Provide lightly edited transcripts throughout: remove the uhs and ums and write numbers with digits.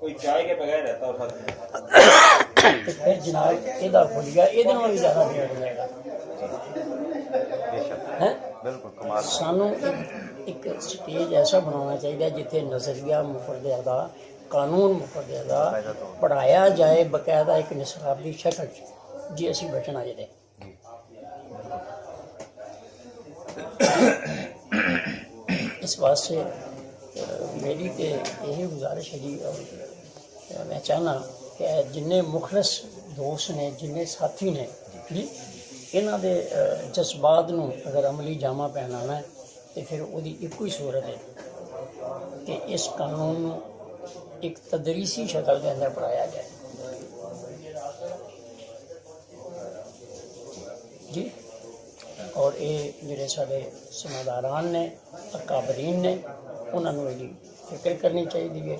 कोई चाय के बगैर रहता हो फर्क तो फिर जनाब इहदा खुल गया, इहदे नालों भी ज़्यादा बिगड़ जाएगा। है बिल्कुल कमाल सानू एक स्टेज ऐसा बनाना चाहिए जिथे नज़रिया मुफरदिया का कानून मुफरदिया का पढ़ाया जाए बकायदा एक निसाब की शक्ल जी असी बचना चाहिए। इस वास्ते मेरी तो यही गुजारिश है जी, और मैं चाहना कि जिन्ने मुखलस दोस्त ने जिन्ने साथी ने जी इन्हां दे जज्बात नूं अगर अमली जामा पहनाना है तो फिर उसकी एक ही सूरत है कि इस कानून नूं एक तदरीसी शक्ल के अंदर पढ़ाया जाए जी। और ये जिहड़े साडे समादारान ने अकाबरीन ने उन्होंने मेरी फिक्र करनी चाहिए है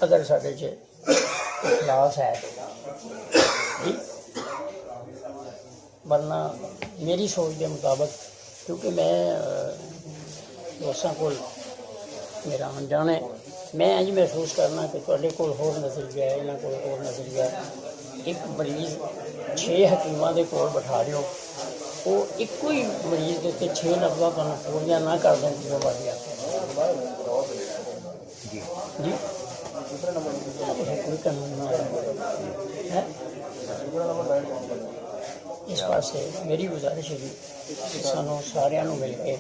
अगर साढ़े च इखलास है जी। वरना मेरी सोच के मुताबिक क्योंकि मैं दोस्तों को मेरा आन जान है, मैं इंज महसूस करना कि तुहाडे कोल होर नज़रिया है, इन्हां कोल होर नज़रिया है। एक मरीज़ 6 हकीमां दे कोल बैठा रहे हो, वो एक ही मरीज़ के उत्ते 6 नब्ज़ां तुहानूं पूरियां ना कर दें तो बढ़ गया जी जी कोई कानून ना है। इस पासे मेरी गुजारिश है कि सानू सारिਆਂ ਨੂੰ मिल के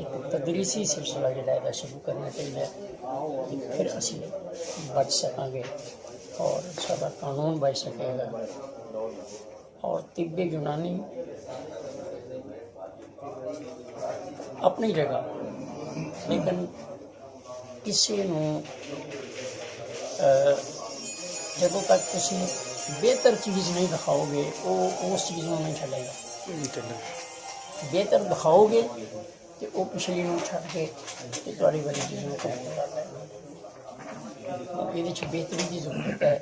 एक तदरीसी सिलसिला जो शुरू करना चाहिए, फिर असी बच सकेंगे और सारा कानून बच सकेगा। और तिब्बे यूनानी अपनी जगह, लेकिन किसी जदों तक तुसी बेहतर चीज़ नहीं दिखाओगे वो उस चीज़ में नहीं चलेगा। बेहतर दिखाओगे तो वो पिछली में छड़ के थोड़ी बड़ी चीज़ में कबूल कर लेगा। ये बेहतरी की जरूरत है।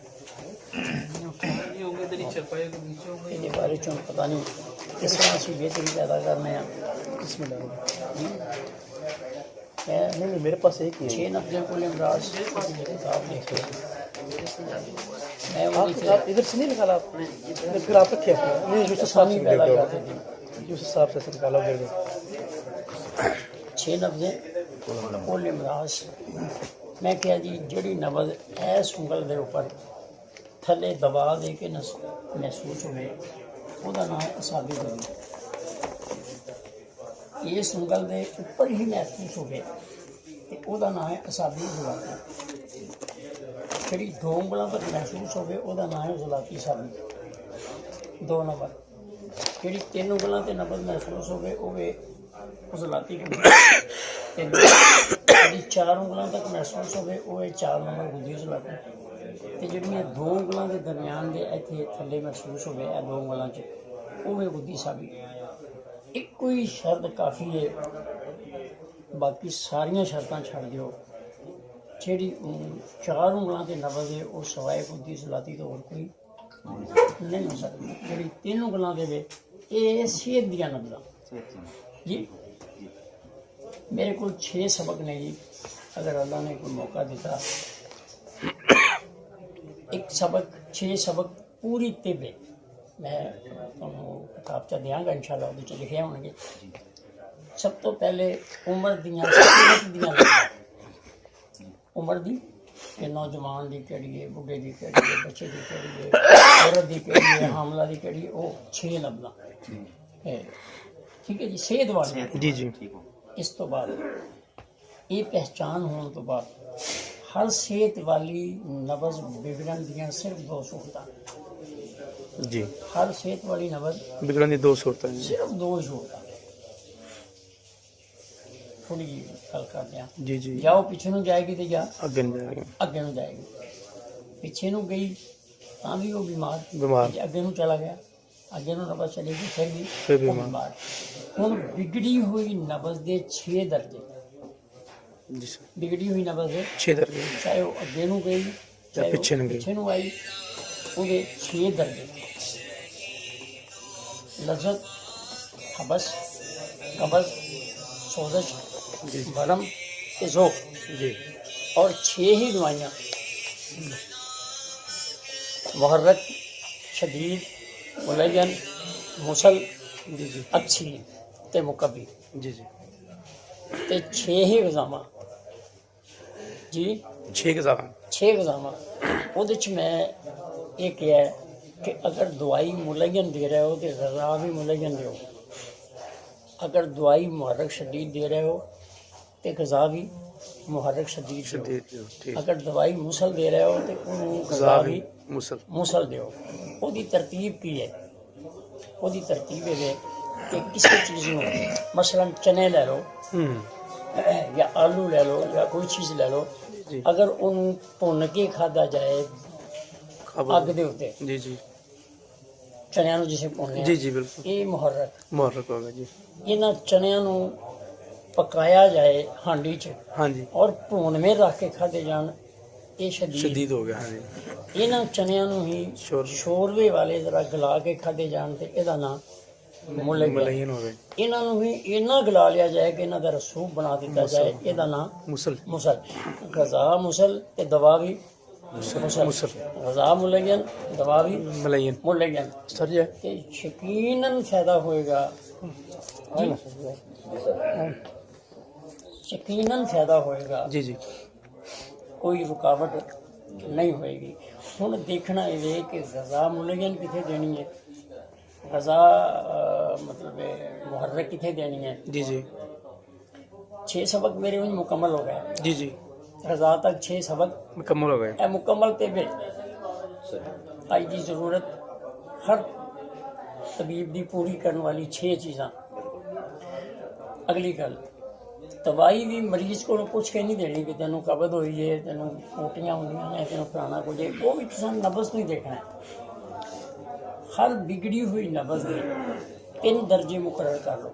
ये बारे चो पता नहीं किस तरह से बेहतरी पैदा करने हैं। नहीं मेरे पास एक ही 6 नब्ज़े को इमराज किताब देखो। मैं आप इधर से नहीं निकाला आपने, फिर आप रखे नहीं यूसुफ साहब से पैदा करते थे। यूसुफ साहब से निकाला फिर 6 नब्ज़े कुल इमराज। मैं क्या जी जड़ी नब्ज़ ऐस उंगल के ऊपर थले दबा दे के महसूस हुए उसका नाम असाबी गुरु। इस उंगल के ऊपर ही महसूस हो गए तो नाम है असाबी जुलाती। जी 2 उंगलों तक महसूस हो गए वह नाम है जुलाती साबी 2 नंबर। जी 3 उंगलों से नब्ज़ महसूस हो गए वह जुलाती गुदी। 4 उंगलों तक महसूस हो गए वह 4 नंबर गुदी जुलाती। तो जड़ियाँ 2 उंगलों के दरमियान के इतने थले महसूस हो गए 2 उंगलों च वह गुदी साबी। एक कोई शर्त काफ़ी है, बाकी सारिया शर्तां छड़ दिओ। जी 4 उंगलों के नब्ज़ है वो सवाए गुदी जुलाती तो और कोई नहीं हो सकती। जी 3 उंगलों के वे ये सेहत दियां नब्ज़ां जी। मेरे को 6 सबक ने जी, अगर अल्लाह ने कोई मौका दिता एक सबक 6 सबक पूरी तिब्बे मैं किताबचा देंगा इंशाअल्लाह वो लिखे होंगे। सब तो पहले उम्र दियां उम्र दी कि नौजवान की कड़ी है, बुढ़े की कड़ी है, बच्चे की कड़ी है, औरत की कड़ी है, हामला की कड़ी है, वो 6 नब्ज़ां ठीक है जी। सेहत वाली जी जी। इस तो बाद ये पहचान होने तो बाद हर सेहत वाली नब्ज़ बिगड़न दियां सिर्फ 2 सूरतां जी। हर सेहत वाली नब्ज़ बिगड़न दी 2 सूरतां सिर्फ 2 सूरतां। थोड़ी गल करते हैं जी जी। जाओ पिछे नूं जाएगी तो जा अगे नहीं जाएगी, अगे नूं जाएगी। पिछे नूं गई तां भी वो बीमार अगे नूं चला गया, अगे नूं नब्ज़ चलेगी फिर भी बीमार। हुण बिगड़ी हुई नब्ज़ के 6 दर्जे जी सर। बिगड़ी हुई नब्ज़ है 6 दर्जे, चाहे वो अगे नूं गई चाहे पिछे नूं आई वो 6 दर्जे लज़्ज़त, हबस, कब्ज़, सोज़श, भरम, ज़ोक़ जी। और 6 ही दवाइयाँ मुहर्रक, शदीद, मुलय्यन, मुसल, जी जी अच्छी ते मुकब्बी जी जी ते 6 ही गज़ावां जी 6 गज़ावां 6 गज़ावां ਉਹਦੇ ਚ ਮੈਂ ਇਹ ਕਿਹਾ ਹੈ ਕਿ ਅਗਰ ਦਵਾਈ ਮੁਲय्यन ਦੇ ਰਹੇ ਹੋ ਤੇ ਗਜ਼ਾ ਵੀ ਮੁਲय्यन ਦਿਓ, अगर दवाई मुहर्रक शदीद दे रहे हो तो गज़ा भी मुहर्रक शदीद दो। ठीक अगर दवाई मुसल दे रहे हो तो उन्होंने गज़ा भी मुसल दो। ਉਹਦੀ ਤਰਤੀਬ ਕੀ ਹੈ? ਉਹਦੀ ਤਰਤੀਬ ਇਹ ਹੈ ਕਿ ਕਿਸੇ ਚੀਜ਼ ਨੂੰ ਮਸਲਨ ਚਨੇ ਲੈ ਲਓ ਜਾਂ ਆਲੂ ਲੈ ਲਓ ਜਾਂ ਕੋਈ ਚੀਜ਼ ਲੈ ਲਓ, ਅਗਰ ਉਹਨੂੰ ਭੁੰਨ ਕੇ ਖਾਧਾ ਜਾਏ ਅੱਗ ਦੇ ਉੱਤੇ, जी जी ਚਨਿਆਂ ਨੂੰ ਜਿਸੇ ਭੁੰਨਿਆ, जी जी बिल्कुल ਇਹ मुहर्रक होगा जी। ਇਹਨਾਂ ਚਨਿਆਂ ਨੂੰ ਪਕਾਇਆ ਜਾਏ ਹਾਂਡੀ 'ਚ हाँ जी ਔਰ ਭੂਨਵੇਂ ਰੱਖ ਕੇ ਖਾਧੇ ਜਾਣ, ਇਹ ਸ਼ਦੀਦ। शदीद हो गया। हाँ जी ਇਹਨਾਂ ਚਨਿਆਂ ਨੂੰ ਹੀ ਸ਼ੋਰਵੇ ਵਾਲੇ ਜ਼ਰਾ ਗਲਾ ਕੇ ਖਾਧੇ ਜਾਣ ਤੇ ਇਹਦਾ ਨਾਂ ਮੁਲय्यन। मुलय्यन हो गए। ਇਹਨਾਂ ਨੂੰ ਹੀ ਇੰਨਾ ਗਲਾ ਲਿਆ ਜਾਏ ਕਿ ਇਹਨਾਂ ਦਾ ਰਸੂਬ ਬਣਾ ਦਿੱਤਾ ਜਾਏ, ਇਹਦਾ ਨਾਂ मुसल ਮੁਸਲ। ਗਜ਼ਾ ਮੁਸਲ ਤੇ ਦਵਾ ਵੀ ਮੁਸਲ। ਗਜ਼ਾ ਮੁਲय्यन, ਦਵਾ ਵੀ मुलय्यन ਮੁਲय्यन। सर जी ਤੇ ਯਕੀਨਨ ਫਾਇਦਾ ਹੋਏਗਾ ਜੀ, ਯਕੀਨਨ ਫਾਇਦਾ ਹੋਏਗਾ, जी जी ਕੋਈ ਰੁਕਾਵਟ ਨਹੀਂ ਹੋਏਗੀ। ਹੁਣ ਦੇਖਣਾ ਇਹ ਵੇ ਕਿ ਗਜ਼ਾ ਮੁਲय्यन ਕਿੱਥੇ ਦੇਣੀ ਹੈ, ਗਜ਼ਾ ਮਤਲਬ ਮੁਹर्रक ਕਿੱਥੇ ਦੇਣੀ ਹੈ। जी जी 6 सबक मेरे में मुकम्मल हो गए, जी जी गज़ा तक 6 सबक मुकम्मल हो गए। ए मुकम्मल ते वे आज की ज़रूरत हर तबीब की पूरी करने वाली 6 चीज़ां। अगली गल, दवाई भी मरीज को पुछ के नहीं देनी कि तेनों कबज हुई है, तेनों पोटियां होंदियां ने, तेनों फलाना कुछ है, वो भी किसान नब्ज़ नहीं देखना है। हर बिगड़ी हुई नब्ज़ दे 3 दर्जे मुकर्रर कर लो।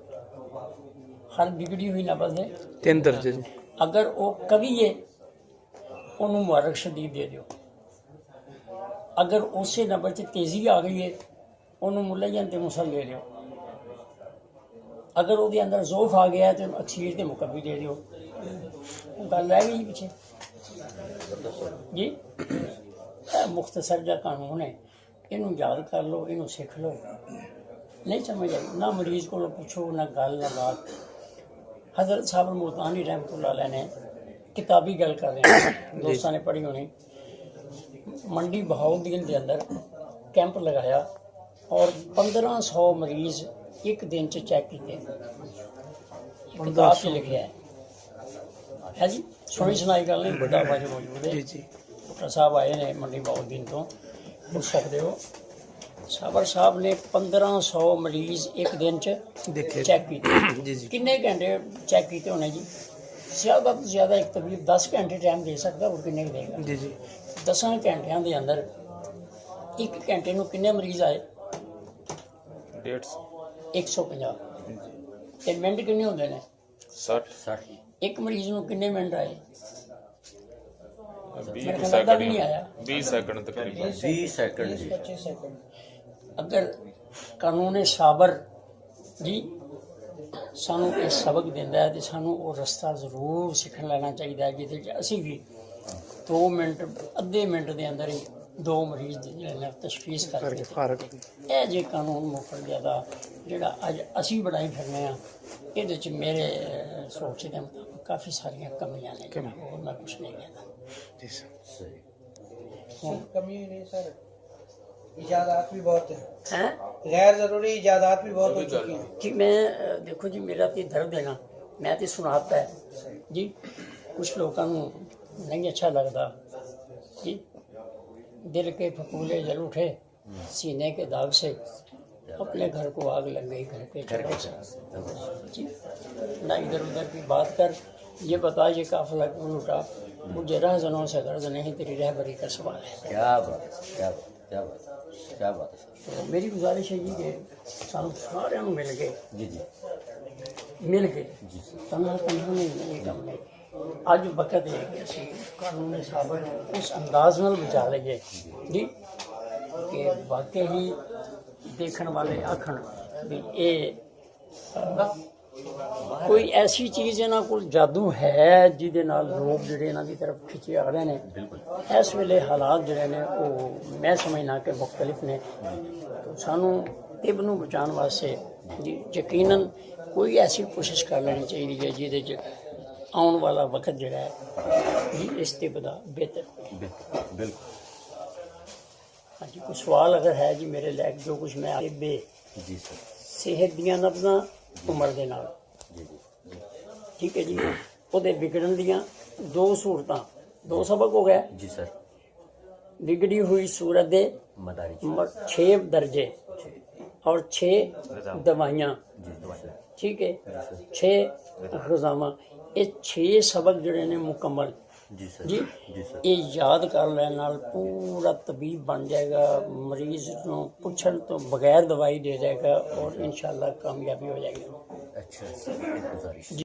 हर बिगड़ी हुई नब्ज़ दे 3 दर्जे जी। अगर वो कवि है उन्होंने मुहर्रक शदीद दे दो, अगर उस नंबर च तेज़ी आ गई है उन्होंने मुलय्यन ते मुसल दे दो, अगर वो अंदर ज़ोफ आ गया तो अखीर ते मुकब्बी दे दो। गल रह गई पीछे जी। मुख्तसर जा कानून है, इनू याद कर लो, इनू सीख लो। नहीं समझ आई ना मरीज को पूछो ना गल ना बात। हज़रत साहब मुल्तानी रहमतुल्लाह अलैह ने किताबी गल कर रहे हैं, दोस्तों ने पढ़ी होनी, मंडी बहाउद्दीन के अंदर कैंप लगाया और 1500 मरीज एक दिन च चेक किए। किताब च लिखा है जी, सुनी सुनाई गल नहीं, बड़ा बाज मौजूद है। जी जी डॉक्टर साहब आए ने मंडी बहाउद्दीन तो, पूछ सकते हो। साबर साहब ने 1500 मरीज एक दिन च देखे चेक किए। जी जी किन्ने घंटे चेक किए होने जी? ज़्यादा तो ज़्यादा एक तबीब 10 घंटे टाइम दे सकता, और किन्ने देगा जी जी 10 घंटिया के अंदर 1 घंटे में किन्ने मरीज आए? 150। ते मिनट किन्ने होंदे ने? 60 एक मरीज में किन्ने मिनट आए? 20 लगता भी नहीं आया। 20 सेकंड तकरीबन 20 सेकंड जी। 25 सेकंड। अगर कानून साबर जी सानू ये सबक दिंदा है तो सानू वो रस्ता जरूर सीख लेना चाहिए है, जिसे असी भी 2 मिनट अद्धे मिनट के अंदर ही 2 मरीज की तशखीस करके फारक ਇਹ ਜੇ ਕਾਨੂੰਨ ਮੁਕਰ ਗਿਆ ਦਾ ਜਿਹੜਾ ਅੱਜ ਅਸੀਂ ਬਣਾਈ ਫਿਰਨੇ ਆ, ਇਹਦੇ ਚ ਮੇਰੇ ਸੋਚ ਦੇ ਮੁਤਾਬਕ ਕਾਫੀ ਸਾਰੀਆਂ ਕਮੀਆਂ ਨੇ, ਹੋਰ ਮੈਂ ਕੁਛ ਨਹੀਂ ਕਹਿੰਦਾ जी सर। ਹੁਣ कमी नहीं सर, इजादात भी बहुत है, ਹੈ गैर जरूरी इजादात भी बहुत हो चुकी हैं। कि मैं देखो जी मेरा तो दर्द है ना, मैं तो सुनाता है जी, कुछ लोगों को नहीं अच्छा लगता जी, दिल के फपूले जल उठे सीने के दाग से, अपने घर को आग लग गई घर के चढ़े से जी। ना इधर उधर की बात कर, ये बता ये काफिला क्यों लुटा, मुझे रहजनों से गर्ज नहीं, तेरी रहबरी का सवाल है। क्या बात है, क्या बात, क्या बात, क्या बात है सर। तो मेरी गुजारिश है जी कि सानू सारे मिल गए, जी जी मिल गए तन्हा तन्हा नहीं, ये कम नहीं। अज वक्त है कि असी कानून साबर उस अंदाज नाल बचा लईए जी कि वाकई ही देखने वाले आखन भी ये ਕੋਈ ਐਸੀ ਚੀਜ਼ ਇਹਨਾਂ ਕੋਲ ਜਾਦੂ ਹੈ ਜਿਹਦੇ ਨਾਲ ਲੋਕ ਜਿਹੜੇ ਇਹਨਾਂ ਦੀ ਤਰਫ ਖਿੱਚੇ ਆ ਰਹੇ ਨੇ। ਇਸ ਵੇਲੇ ਹਾਲਾਤ ਜਿਹੜੇ ਨੇ ਉਹ ਮੈਂ ਸਮਝਣਾ ਕਿ ਮੁਖਤਲਿਫ ਨੇ। ਤਾਂ ਸਾਨੂੰ ਤਿਬ ਨੂੰ ਬਚਾਉਣ ਵਾਸਤੇ ਯਕੀਨਨ ਕੋਈ ਐਸੀ ਕੋਸ਼ਿਸ਼ ਕਰ ਲੈਣੀ ਚਾਹੀਦੀ ਹੈ ਜਿਹਦੇ 'ਚ ਆਉਣ ਵਾਲਾ ਵਕਤ ਜਿਹੜਾ ਹੈ ਜੀ ਇਸ ਤਿਬ ਦਾ ਬਿਹਤਰ ਹੋਵੇ। ਬਿਲਕੁਲ। ਹਾਂਜੀ, ਕੋਈ ਸਵਾਲ ਅਗਰ ਹੈ ਜੀ ਮੇਰੇ ਲੈ ਜੋ ਕੁਝ ਮੈਂ ਤਿਬੇ ਜੀ ਸਰ। ਸਿਹਤ ਦੀਆਂ ਨਬਜ਼ਾਂ ਉਮਰ ਦੇ ਨਾਲ, ਜੀ ਜੀ ਠੀਕ ਹੈ ਜੀ। ਉਹਦੇ ਵਿਗੜਨ ਦੀਆਂ ਦੋ ਸੂਰਤਾਂ, ਦੋ ਸਬਕ ਹੋ ਗਏ। ਜੀ ਸਰ। ਵਿਗੜੀ ਹੋਈ ਸੂਰਤ ਦੇ मदारी 6 दर्जे और 6 दवाइयाँ, जी सर। ठीक है, 6 गज़ावां, ये 6 सबक ਜਿਹੜੇ ਨੇ ਮੁਕੰਮਲ जी सर। ਜੀ जी सर। ਇਹ ਯਾਦ ਕਰ ਲੈਣ ਨਾਲ ਪੂਰਾ ਤਬੀਬ ਬਣ ਜਾਏਗਾ, ਮਰੀਜ਼ ਨੂੰ ਪੁੱਛਣ ਤੋਂ ਬਗੈਰ ਦਵਾਈ ਦੇ ਦੇਗਾ और इंशाल्लाह कामयाबी हो जाएगी। अच्छा सर, एक गुजारिश